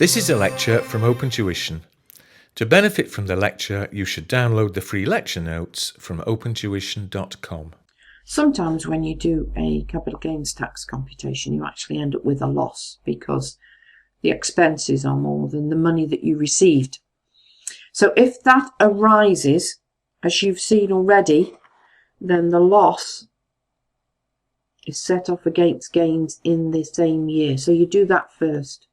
This is a lecture from Open Tuition. To benefit from the lecture, you should download the free lecture notes from opentuition.com. Sometimes when you do a capital gains tax computation, you actually end up with a loss because the expenses are more than the money that you received. So if that arises, as you've seen already, then the loss is set off against gains in the same year. So you do that first.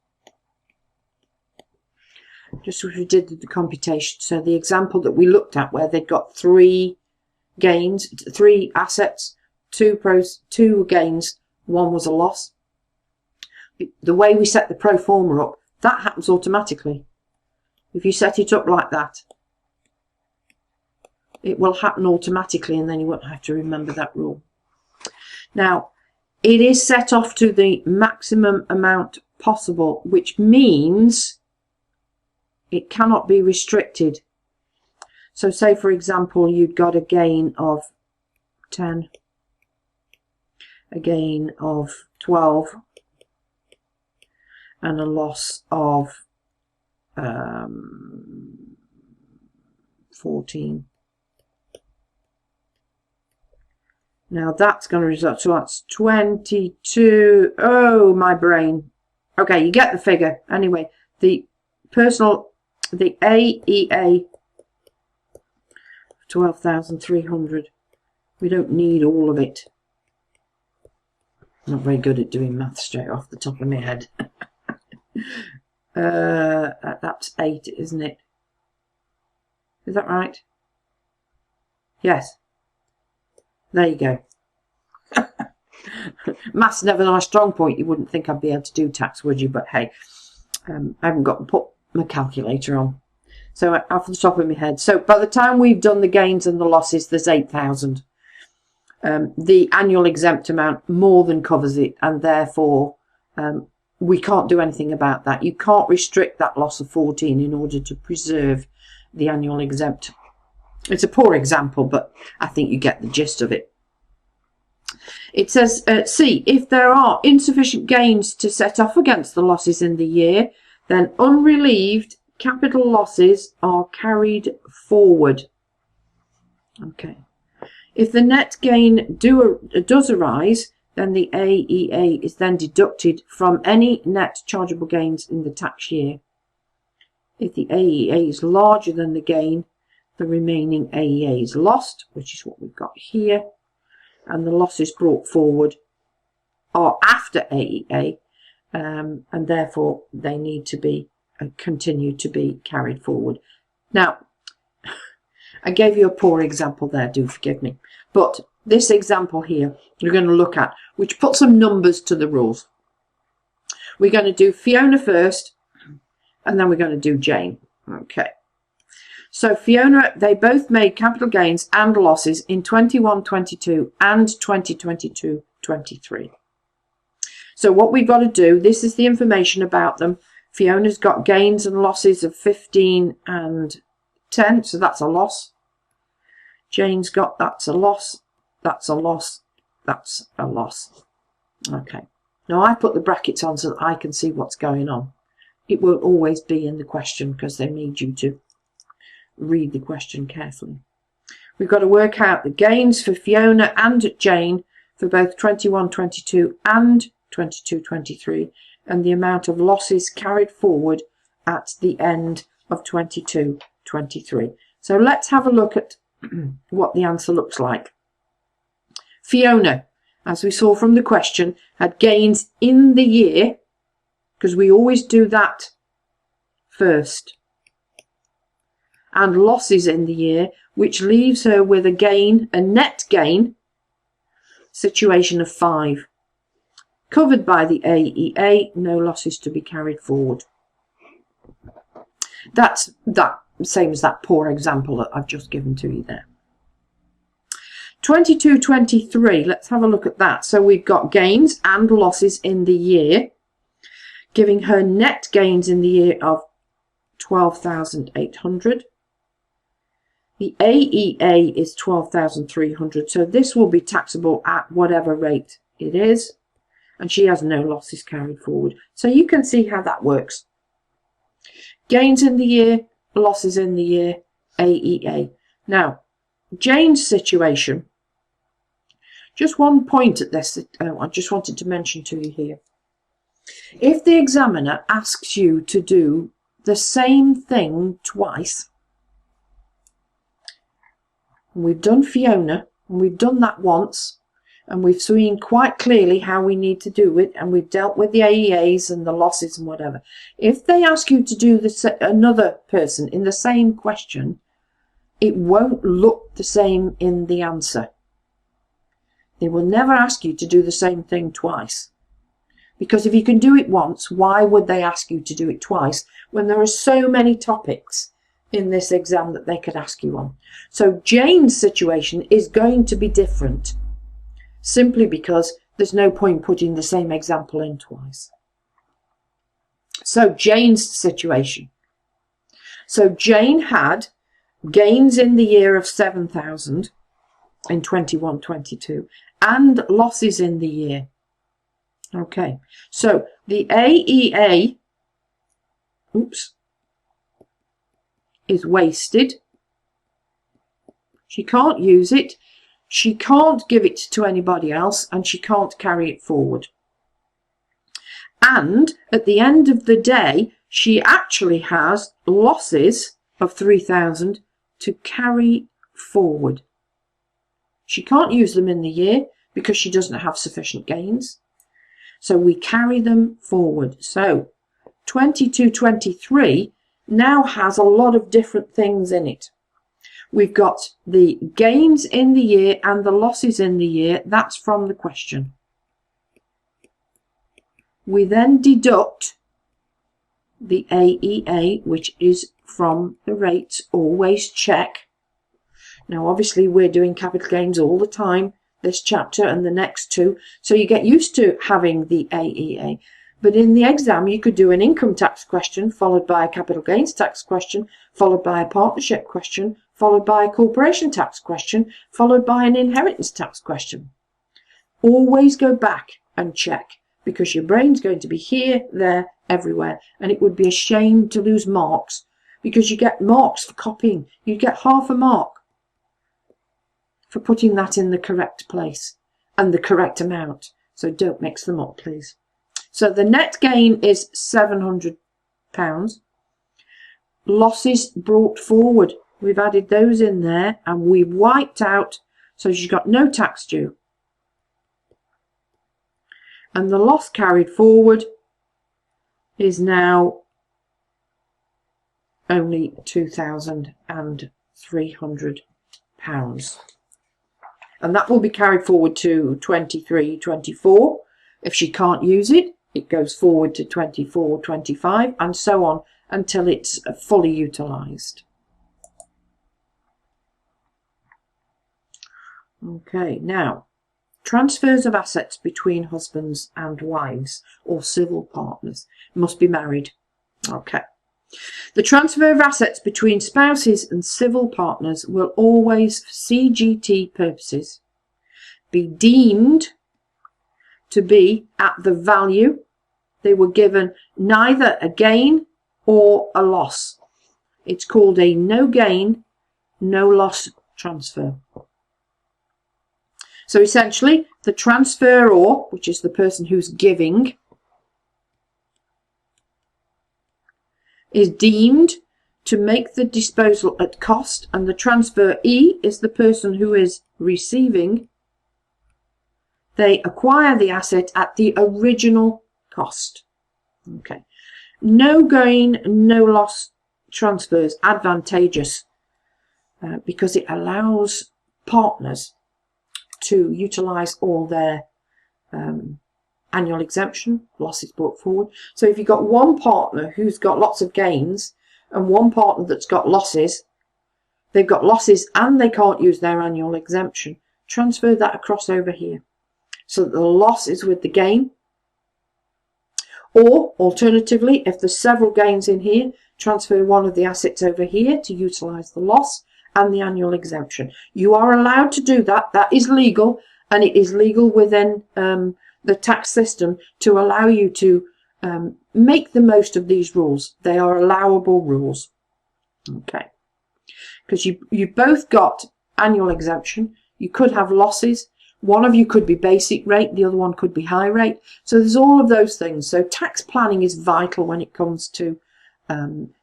Just as we did the computation. So the example that we looked at where they'd got three gains, three assets, two gains, one was a loss. The way we set the pro forma up, that happens automatically. If you set it up like that, it will happen automatically and then you won't have to remember that rule. Now, it is set off to the maximum amount possible, which means it cannot be restricted. So say, for example, you'd got a gain of 10, a gain of 12, and a loss of 14. Now that's going to result, so that's 22. Oh, my brain. Okay, you get the figure. Anyway, the AEA, 12,300. We don't need all of it. I'm not very good at doing math straight off the top of my head. That's 8, isn't it? Is that right? Yes. There you go. Math's never my strong point. You wouldn't think I'd be able to do tax, would you? But hey, I haven't got to put my calculator on. So off the top of my head. So by the time we've done the gains and the losses, there's 8,000. The annual exempt amount more than covers it, and therefore we can't do anything about that. You can't restrict that loss of 14 in order to preserve the annual exempt. It's a poor example, but I think you get the gist of it. It says, C, if there are insufficient gains to set off against the losses in the year, then unrelieved capital losses are carried forward. Okay. If the net gain does arise, then the AEA is then deducted from any net chargeable gains in the tax year. If the AEA is larger than the gain, the remaining AEA is lost, which is what we've got here, and the losses brought forward are after AEA, and therefore they need to be continue to be carried forward. Now, I gave you a poor example there, do forgive me, but this example here we're going to look at, which puts some numbers to the rules. We're going to do Fiona first, and then we're going to do Jane. Okay. So Fiona, they both made capital gains and losses in 21-22 and 2022-23. So what we've got to do, this is the information about them. Fiona's got gains and losses of 15 and 10, so that's a loss. Jane's got, that's a loss, that's a loss, that's a loss. Okay. Now I put the brackets on so that I can see what's going on. It won't always be in the question because they need you to read the question carefully. We've got to work out the gains for Fiona and Jane for both 21-22 and 22-23 and the amount of losses carried forward at the end of 22-23. So let's have a look at what the answer looks like. Fiona, as we saw from the question, had gains in the year, because we always do that first, and losses in the year, which leaves her with a gain, a net gain situation of 5. Covered by the AEA, no losses to be carried forward. That's that same as that poor example that I've just given to you there. 22-23, let's have a look at that. So we've got gains and losses in the year, giving her net gains in the year of 12,800. The AEA is 12,300, so this will be taxable at whatever rate it is, and she has no losses carried forward. So you can see how that works. Gains in the year, losses in the year, AEA. Now, Jane's situation, just one point at this that I just wanted to mention to you here. If the examiner asks you to do the same thing twice, and we've done Fiona, and we've done that once, and we've seen quite clearly how we need to do it, and we've dealt with the AEAs and the losses and whatever. If they ask you to do another person in the same question, it won't look the same in the answer. They will never ask you to do the same thing twice. Because if you can do it once, why would they ask you to do it twice when there are so many topics in this exam that they could ask you on? So Jane's situation is going to be different, simply because there's no point putting the same example in twice. So Jane's situation. So Jane had gains in the year of 7,000 in 21-22 and losses in the year. Okay, so the AEA is wasted. She can't use it, she can't give it to anybody else, and she can't carry it forward. And at the end of the day, she actually has losses of 3,000 to carry forward. She can't use them in the year because she doesn't have sufficient gains. So we carry them forward. So 22-23 now has a lot of different things in it. We've got the gains in the year and the losses in the year. That's from the question. We then deduct the AEA, which is from the rates. Always check. Now, obviously, we're doing capital gains all the time, this chapter and the next two, so you get used to having the AEA. But in the exam, you could do an income tax question, followed by a capital gains tax question, followed by a partnership question, followed by a corporation tax question, followed by an inheritance tax question. Always go back and check, because your brain's going to be here, there, everywhere, and it would be a shame to lose marks, because you get marks for copying. You get half a mark for putting that in the correct place and the correct amount. So don't mix them up, please. So the net gain is £700. Losses brought forward. We've added those in there and we've wiped out, so she's got no tax due. And the loss carried forward is now only £2,300. And that will be carried forward to 23-24. If she can't use it, it goes forward to 24-25 and so on until it's fully utilised. Okay, now, transfers of assets between husbands and wives or civil partners must be married. Okay. The transfer of assets between spouses and civil partners will always, for CGT purposes, be deemed to be at the value they were given, neither a gain or a loss. It's called a no gain, no loss transfer. So essentially, the transferor, which is the person who's giving, is deemed to make the disposal at cost, and the transferee is the person who is receiving. They acquire the asset at the original cost. Okay. No gain, no loss transfers advantageous because it allows partners to utilise all their annual exemption, losses brought forward. So if you've got one partner who's got lots of gains and one partner that's got losses, they've got losses and they can't use their annual exemption, transfer that across over here so that the loss is with the gain. Or alternatively, if there's several gains in here, transfer one of the assets over here to utilise the loss and the annual exemption. You are allowed to do that. That is legal, and it is legal within the tax system to allow you to make the most of these rules. They are allowable rules. Okay. Because you both got annual exemption. You could have losses. One of you could be basic rate, the other one could be high rate. So there's all of those things. So tax planning is vital when it comes to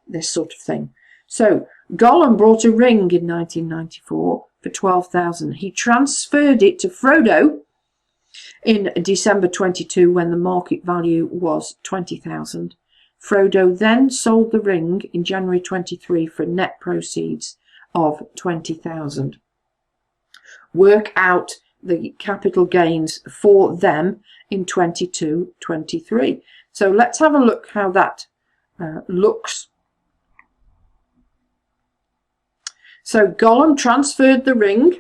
this sort of thing. So Gollum bought a ring in 1994 for 12,000. He transferred it to Frodo in December 22 when the market value was 20,000. Frodo then sold the ring in January 23 for net proceeds of 20,000. Work out the capital gains for them in 22-23. So let's have a look how that looks. So Gollum transferred the ring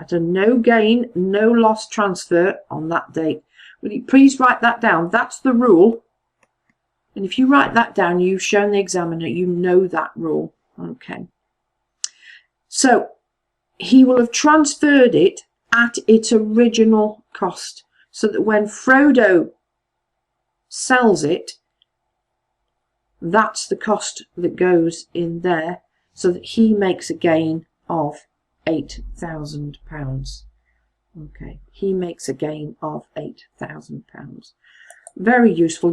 at a no gain, no loss transfer on that date. Will you please write that down? That's the rule. And if you write that down, you've shown the examiner you know that rule. Okay. So he will have transferred it at its original cost, so that when Frodo sells it, that's the cost that goes in there, so that he makes a gain of £8,000. Okay, he makes a gain of £8,000. Very useful.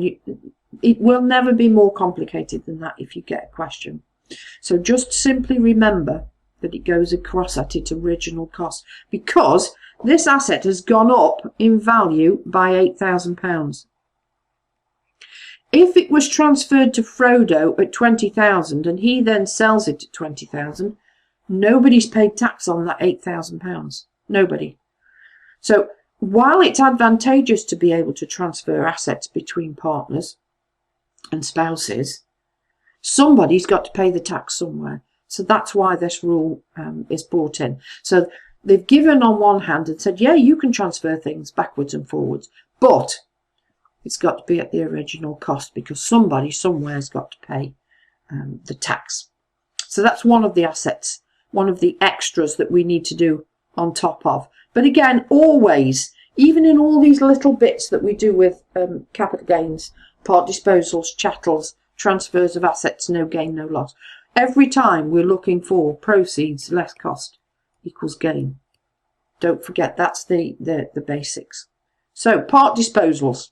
It will never be more complicated than that if you get a question. So just simply remember that it goes across at its original cost, because this asset has gone up in value by £8,000. If it was transferred to Frodo at 20,000 and he then sells it at 20,000, nobody's paid tax on that £8,000. Nobody. So while it's advantageous to be able to transfer assets between partners and spouses, somebody's got to pay the tax somewhere. So that's why this rule is brought in. So they've given on one hand and said, yeah, you can transfer things backwards and forwards, but it's got to be at the original cost, because somebody somewhere's got to pay the tax. So that's one of the assets, one of the extras that we need to do on top of. But again, always, even in all these little bits that we do with capital gains, part disposals, chattels, transfers of assets, no gain, no loss, every time we're looking for proceeds less cost equals gain. Don't forget, that's the basics. So part disposals.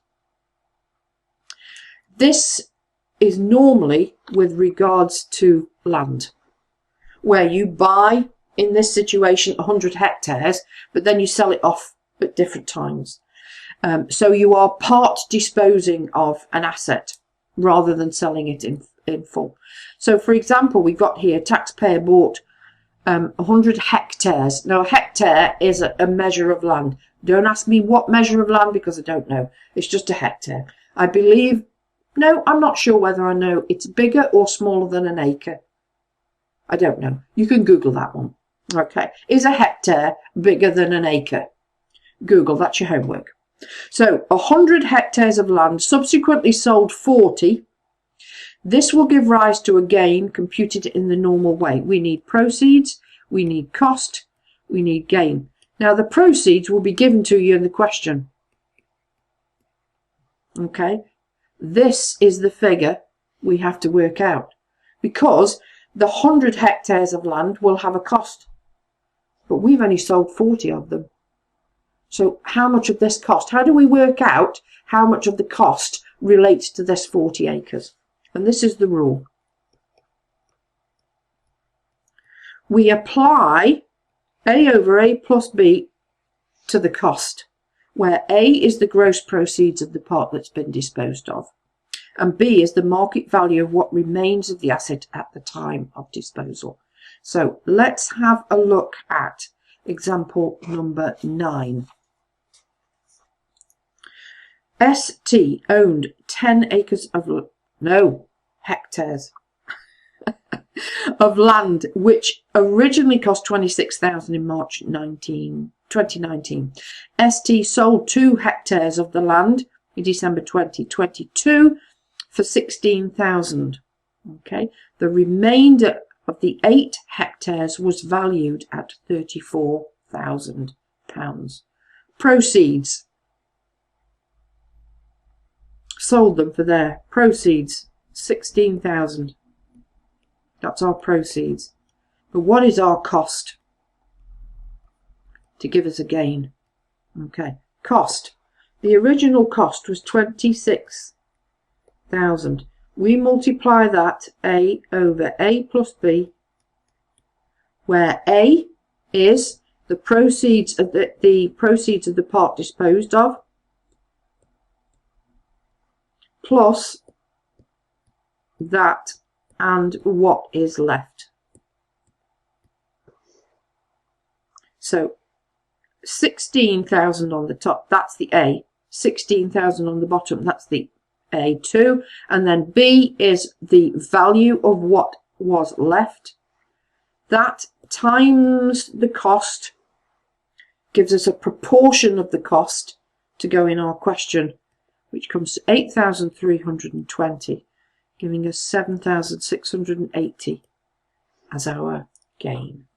This is normally with regards to land, where you buy, in this situation, 100 hectares, but then you sell it off at different times. So you are part disposing of an asset rather than selling it in full. So for example, we got here, taxpayer bought 100 hectares. Now a hectare is a measure of land. Don't ask me what measure of land, because I don't know. It's just a hectare. I believe, no, I'm not sure whether I know it's bigger or smaller than an acre. I don't know. You can Google that one. Okay. Is a hectare bigger than an acre? Google, that's your homework. So 100 hectares of land, subsequently sold 40. This will give rise to a gain computed in the normal way. We need proceeds, we need cost, we need gain. Now the proceeds will be given to you in the question. Okay, this is the figure we have to work out, because the 100 hectares of land will have a cost, but we've only sold 40 of them. So how much of this cost? How do we work out how much of the cost relates to this 40 acres? And this is the rule. We apply A over A plus B to the cost, where A is the gross proceeds of the part that's been disposed of, and B is the market value of what remains of the asset at the time of disposal. So let's have a look at example number 9. ST owned 10 acres of, hectares of land, which originally cost 26,000 in March 2019. ST sold 2 hectares of the land in December 2022 for 16,000. Okay, the remainder of the 8 hectares was valued at £34,000. Proceeds. sold them for their proceeds, 16,000. That's our proceeds. But what is our cost to give us a gain? Okay, cost. The original cost was 26,000. We multiply that A over A plus B, where A is the proceeds of the part disposed of, plus that and what is left. So 16,000 on the top, that's the A. 16,000 on the bottom, that's the A2. And then B is the value of what was left. That times the cost gives us a proportion of the cost to go in our question, which comes to 8,320, giving us 7,680 as our gain.